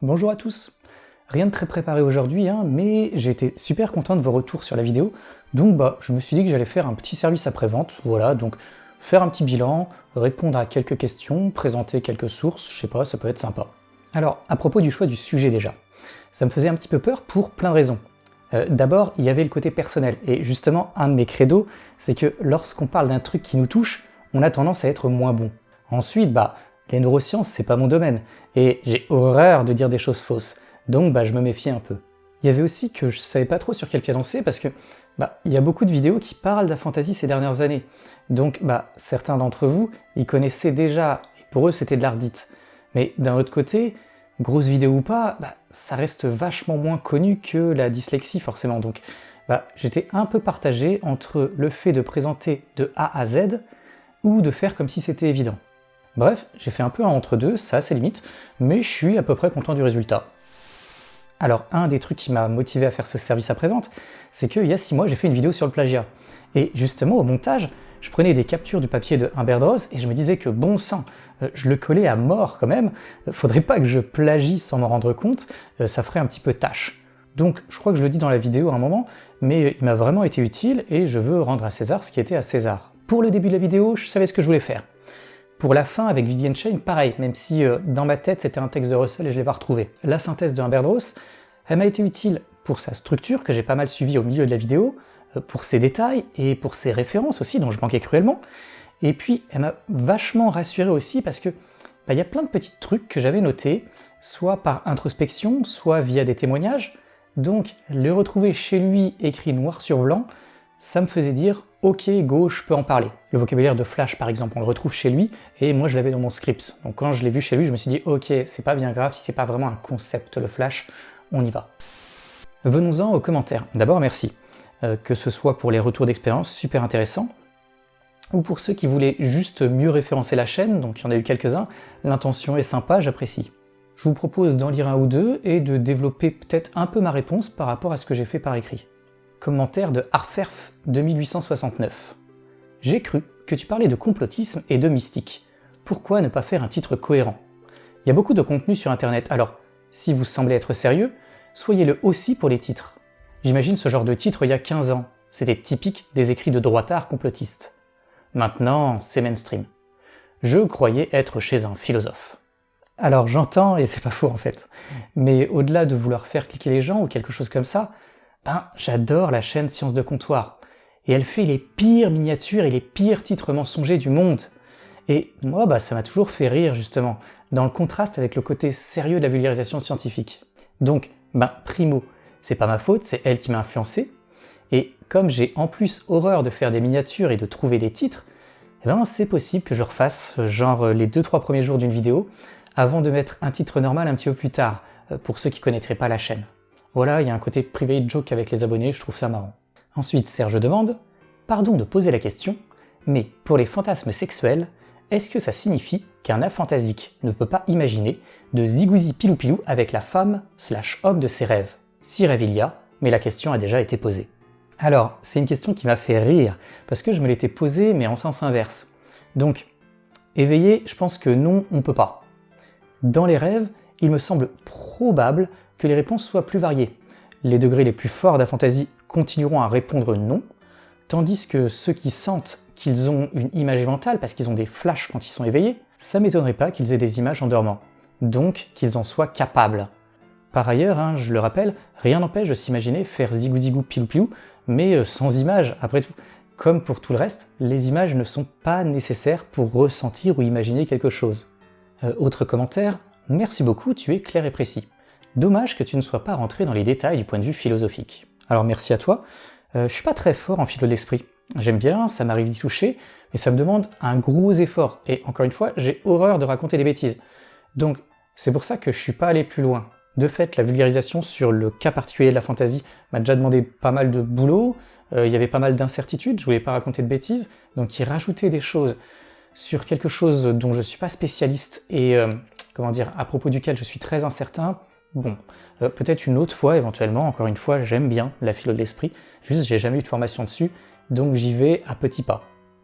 Bonjour à tous. Rien de très préparé aujourd'hui, mais j'ai été super content de vos retours sur la vidéo, donc je me suis dit que j'allais faire un petit service après-vente, voilà, donc faire un petit bilan, répondre à quelques questions, présenter quelques sources, je sais pas, ça peut être sympa. Alors, à propos du choix du sujet déjà, ça me faisait un petit peu peur pour plein de raisons. D'abord, il y avait le côté personnel, et justement, un de mes credos, c'est que lorsqu'on parle d'un truc qui nous touche, on a tendance à être moins bon. Ensuite, les neurosciences, c'est pas mon domaine, et j'ai horreur de dire des choses fausses, donc je me méfiais un peu. Il y avait aussi que je savais pas trop sur quel pied danser, parce que il y a beaucoup de vidéos qui parlent de la fantasy ces dernières années, donc certains d'entre vous, ils connaissaient déjà, et pour eux c'était de l'art dite. Mais d'un autre côté, grosse vidéo ou pas, ça reste vachement moins connu que la dyslexie forcément, donc j'étais un peu partagé entre le fait de présenter de A à Z, ou de faire comme si c'était évident. Bref, j'ai fait un peu un entre-deux, ça c'est limite, mais je suis à peu près content du résultat. Alors, un des trucs qui m'a motivé à faire ce service après-vente, c'est qu'il y a 6 mois, j'ai fait une vidéo sur le plagiat. Et justement, au montage, je prenais des captures du papier de Humbert Ross et je me disais que bon sang, je le collais à mort quand même, faudrait pas que je plagie sans m'en rendre compte, ça ferait un petit peu tâche. Donc, je crois que je le dis dans la vidéo à un moment, mais il m'a vraiment été utile et je veux rendre à César ce qui était à César. Pour le début de la vidéo, je savais ce que je voulais faire. Pour la fin, avec Vivian Chain, pareil, même si dans ma tête c'était un texte de Russell et je l'ai pas retrouvé. La synthèse de Humbert Ross, elle m'a été utile pour sa structure, que j'ai pas mal suivie au milieu de la vidéo, pour ses détails et pour ses références aussi, dont je manquais cruellement. Et puis, elle m'a vachement rassuré aussi parce que y a plein de petits trucs que j'avais notés, soit par introspection, soit via des témoignages. Donc, les retrouver chez lui écrit noir sur blanc, ça me faisait dire « Ok, go, je peux en parler ». Le vocabulaire de Flash, par exemple, on le retrouve chez lui, et moi je l'avais dans mon script. Donc quand je l'ai vu chez lui, je me suis dit « Ok, c'est pas bien grave, si c'est pas vraiment un concept, le Flash, on y va ». Venons-en aux commentaires. D'abord, merci. Que ce soit pour les retours d'expérience, super intéressant, ou pour ceux qui voulaient juste mieux référencer la chaîne, donc il y en a eu quelques-uns, l'intention est sympa, j'apprécie. Je vous propose d'en lire un ou deux, et de développer peut-être un peu ma réponse par rapport à ce que j'ai fait par écrit. Commentaire de Arferf 2869. J'ai cru que tu parlais de complotisme et de mystique. Pourquoi ne pas faire un titre cohérent? Il y a beaucoup de contenu sur internet, alors si vous semblez être sérieux, soyez-le aussi pour les titres. J'imagine ce genre de titre il y a 15 ans, c'était typique des écrits de droitards complotistes. Maintenant, c'est mainstream. Je croyais être chez un philosophe. Alors j'entends, et c'est pas faux en fait, mais au-delà de vouloir faire cliquer les gens ou quelque chose comme ça, j'adore la chaîne Science de Comptoir, et elle fait les pires miniatures et les pires titres mensongers du monde. Et moi, ça m'a toujours fait rire justement, dans le contraste avec le côté sérieux de la vulgarisation scientifique. Donc, primo, c'est pas ma faute, c'est elle qui m'a influencé, et comme j'ai en plus horreur de faire des miniatures et de trouver des titres, c'est possible que je refasse, genre les 2-3 premiers jours d'une vidéo, avant de mettre un titre normal un petit peu plus tard, pour ceux qui connaîtraient pas la chaîne. Voilà, il y a un côté private joke avec les abonnés, je trouve ça marrant. Ensuite, Serge demande « Pardon de poser la question, mais pour les fantasmes sexuels, est-ce que ça signifie qu'un aphantasique ne peut pas imaginer de zigouzi pilou-pilou avec la femme/homme de ses rêves? Si rêve il y a, mais la question a déjà été posée. » Alors, c'est une question qui m'a fait rire, parce que je me l'étais posée, mais en sens inverse. Donc, éveillé, je pense que non, on peut pas. Dans les rêves, il me semble probable que les réponses soient plus variées. Les degrés les plus forts d'aphantasie continueront à répondre non, tandis que ceux qui sentent qu'ils ont une image mentale parce qu'ils ont des flashs quand ils sont éveillés, ça m'étonnerait pas qu'ils aient des images en dormant, donc qu'ils en soient capables. Par ailleurs, je le rappelle, rien n'empêche de s'imaginer faire zigou zigou pilou pilou, mais sans images, après tout. Comme pour tout le reste, les images ne sont pas nécessaires pour ressentir ou imaginer quelque chose. Autre commentaire, merci beaucoup, tu es clair et précis. Dommage que tu ne sois pas rentré dans les détails du point de vue philosophique. Alors merci à toi, je suis pas très fort en philo de l'esprit. J'aime bien, ça m'arrive d'y toucher, mais ça me demande un gros effort, et encore une fois, j'ai horreur de raconter des bêtises. Donc c'est pour ça que je suis pas allé plus loin. De fait, la vulgarisation sur le cas particulier de la fantasy m'a déjà demandé pas mal de boulot, il y avait pas mal d'incertitudes, je voulais pas raconter de bêtises, donc y rajouter des choses sur quelque chose dont je suis pas spécialiste et à propos duquel je suis très incertain, peut-être une autre fois éventuellement, encore une fois, j'aime bien la philo de l'esprit, juste j'ai jamais eu de formation dessus, donc j'y vais à petits pas.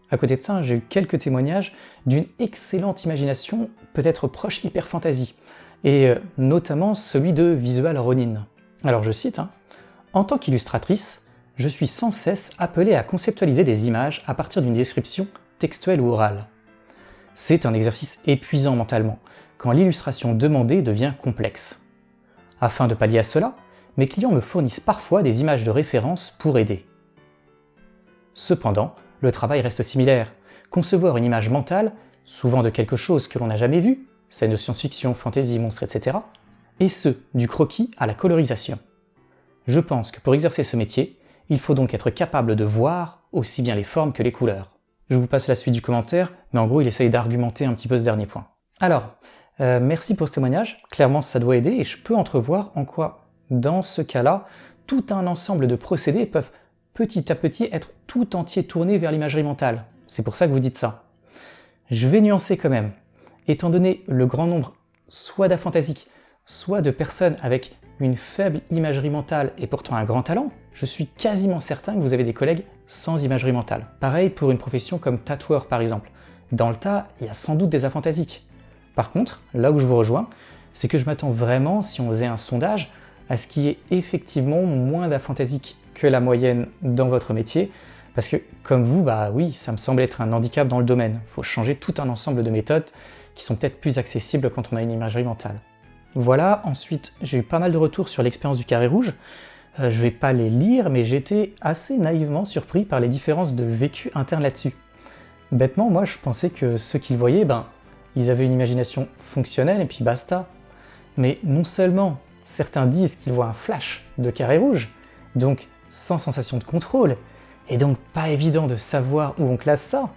À côté de ça, j'ai eu quelques témoignages d'une excellente imagination, peut-être proche hyper fantasy. et notamment celui de Visual Ronin. Alors je cite, hein, « En tant qu'illustratrice, je suis sans cesse appelée à conceptualiser des images à partir d'une description textuelle ou orale. C'est un exercice épuisant mentalement, quand l'illustration demandée devient complexe. Afin de pallier à cela, mes clients me fournissent parfois des images de référence pour aider. Cependant, le travail reste similaire. Concevoir une image mentale, souvent de quelque chose que l'on n'a jamais vu, scène de science-fiction, fantasy, monstres, etc., et ce, du croquis à la colorisation. Je pense que pour exercer ce métier, il faut donc être capable de voir aussi bien les formes que les couleurs. » Je vous passe la suite du commentaire, mais en gros il essaye d'argumenter un petit peu ce dernier point. Alors, merci pour ce témoignage, clairement ça doit aider et je peux entrevoir en quoi, dans ce cas-là, tout un ensemble de procédés peuvent petit à petit être tout entier tournés vers l'imagerie mentale. C'est pour ça que vous dites ça. Je vais nuancer quand même. Étant donné le grand nombre soit d'aphantasiques, soit de personnes avec une faible imagerie mentale et pourtant un grand talent, je suis quasiment certain que vous avez des collègues sans imagerie mentale. Pareil pour une profession comme tatoueur par exemple. Dans le tas, il y a sans doute des aphantasiques. Par contre, là où je vous rejoins, c'est que je m'attends vraiment, si on faisait un sondage, à ce qu'il y ait effectivement moins d'aphantasiques que la moyenne dans votre métier, parce que comme vous, bah oui, ça me semble être un handicap dans le domaine. Il faut changer tout un ensemble de méthodes qui sont peut-être plus accessibles quand on a une imagerie mentale. Voilà, ensuite j'ai eu pas mal de retours sur l'expérience du carré rouge. Je vais pas les lire, mais j'étais assez naïvement surpris par les différences de vécu interne là-dessus. Bêtement, moi je pensais que ceux qui le voyaient, ils avaient une imagination fonctionnelle et puis basta. Mais non seulement certains disent qu'ils voient un flash de carré rouge, donc sans sensation de contrôle, et donc pas évident de savoir où on classe ça.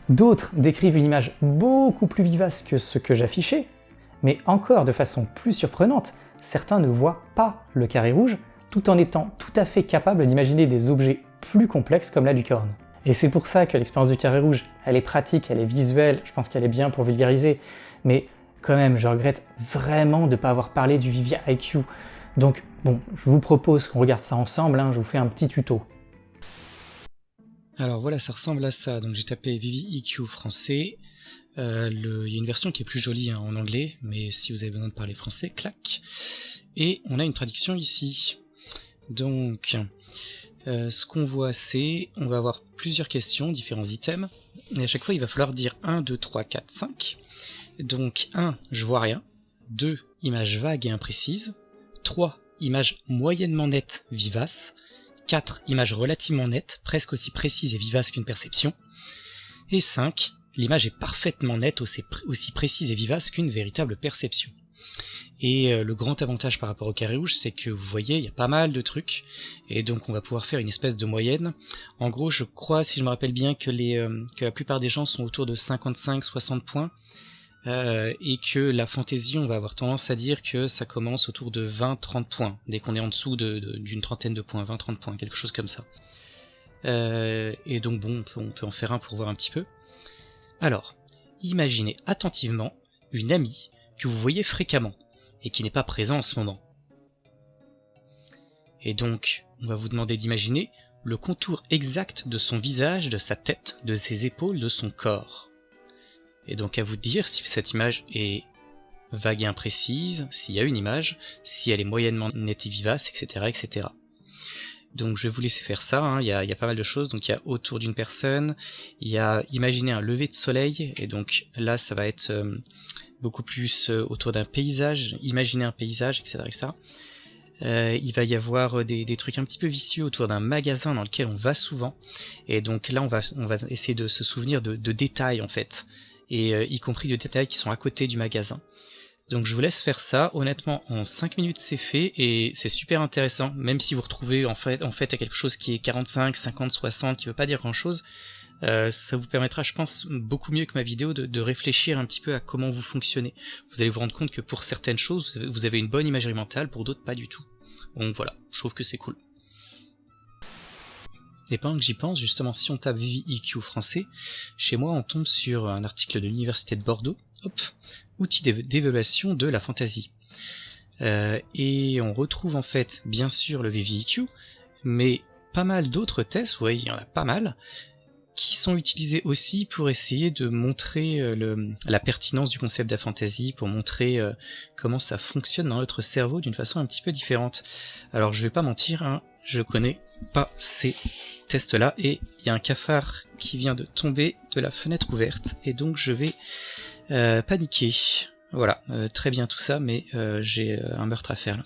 D'autres décrivent une image beaucoup plus vivace que ce que j'affichais, mais encore de façon plus surprenante, certains ne voient pas le carré rouge, tout en étant tout à fait capables d'imaginer des objets plus complexes comme la lucorne. Et c'est pour ça que l'expérience du carré rouge, elle est pratique, elle est visuelle, je pense qu'elle est bien pour vulgariser, mais quand même, je regrette vraiment de ne pas avoir parlé du Vivi IQ. Donc bon, je vous propose qu'on regarde ça ensemble, je vous fais un petit tuto. Alors voilà, ça ressemble à ça. Donc j'ai tapé Vivi IQ français. Il y a une version qui est plus jolie en anglais, mais si vous avez besoin de parler français, clac. Et on a une traduction ici. Donc, ce qu'on voit, c'est, on va avoir plusieurs questions, différents items, et à chaque fois il va falloir dire 1, 2, 3, 4, 5. Donc 1, je vois rien. 2, image vague et imprécise. 3, image moyennement nette, vivace. 4, image relativement nette, presque aussi précise et vivace qu'une perception. Et 5, l'image est parfaitement nette, aussi précise et vivace qu'une véritable perception. Et le grand avantage par rapport au carré rouge, c'est que vous voyez, il y a pas mal de trucs, et donc on va pouvoir faire une espèce de moyenne. En gros, je crois, si je me rappelle bien, que la plupart des gens sont autour de 55-60 points, et que la fantaisie, on va avoir tendance à dire que ça commence autour de 20-30 points, dès qu'on est en dessous d'une trentaine de points, 20-30 points, quelque chose comme ça. Et donc bon, on peut en faire un pour voir un petit peu. Alors, imaginez attentivement une amie que vous voyez fréquemment, et qui n'est pas présent en ce moment. Et donc, on va vous demander d'imaginer le contour exact de son visage, de sa tête, de ses épaules, de son corps. Et donc à vous de dire si cette image est vague et imprécise, s'il y a une image, si elle est moyennement nette et vivace, etc. etc. Donc je vais vous laisser faire ça, il y a pas mal de choses. Donc il y a autour d'une personne, il y a imaginer un lever de soleil, et donc là ça va être beaucoup plus autour d'un paysage, imaginer un paysage, etc. etc. Il va y avoir des trucs un petit peu vicieux autour d'un magasin dans lequel on va souvent, et donc là on va essayer de se souvenir de détails en fait, et y compris de détails qui sont à côté du magasin. Donc je vous laisse faire ça, honnêtement en 5 minutes c'est fait, et c'est super intéressant, même si vous retrouvez en fait à quelque chose qui est 45, 50, 60, qui veut pas dire grand chose. Ça vous permettra, je pense, beaucoup mieux que ma vidéo de réfléchir un petit peu à comment vous fonctionnez. Vous allez vous rendre compte que pour certaines choses, vous avez une bonne imagerie mentale, pour d'autres pas du tout. Donc voilà, je trouve que c'est cool. Et pendant que j'y pense, justement, si on tape Vivi IQ français, chez moi on tombe sur un article de l'université de Bordeaux, hop, outils d'évaluation de la fantaisie. Et on retrouve en fait, bien sûr, le Vivi IQ, mais pas mal d'autres tests, vous voyez, il y en a pas mal, qui sont utilisés aussi pour essayer de montrer la pertinence du concept d'aphantasie, pour montrer comment ça fonctionne dans notre cerveau d'une façon un petit peu différente. Alors je vais pas mentir, hein, je connais pas ces tests-là, et il y a un cafard qui vient de tomber de la fenêtre ouverte, et donc je vais paniquer. Voilà, très bien tout ça, mais j'ai un meurtre à faire là.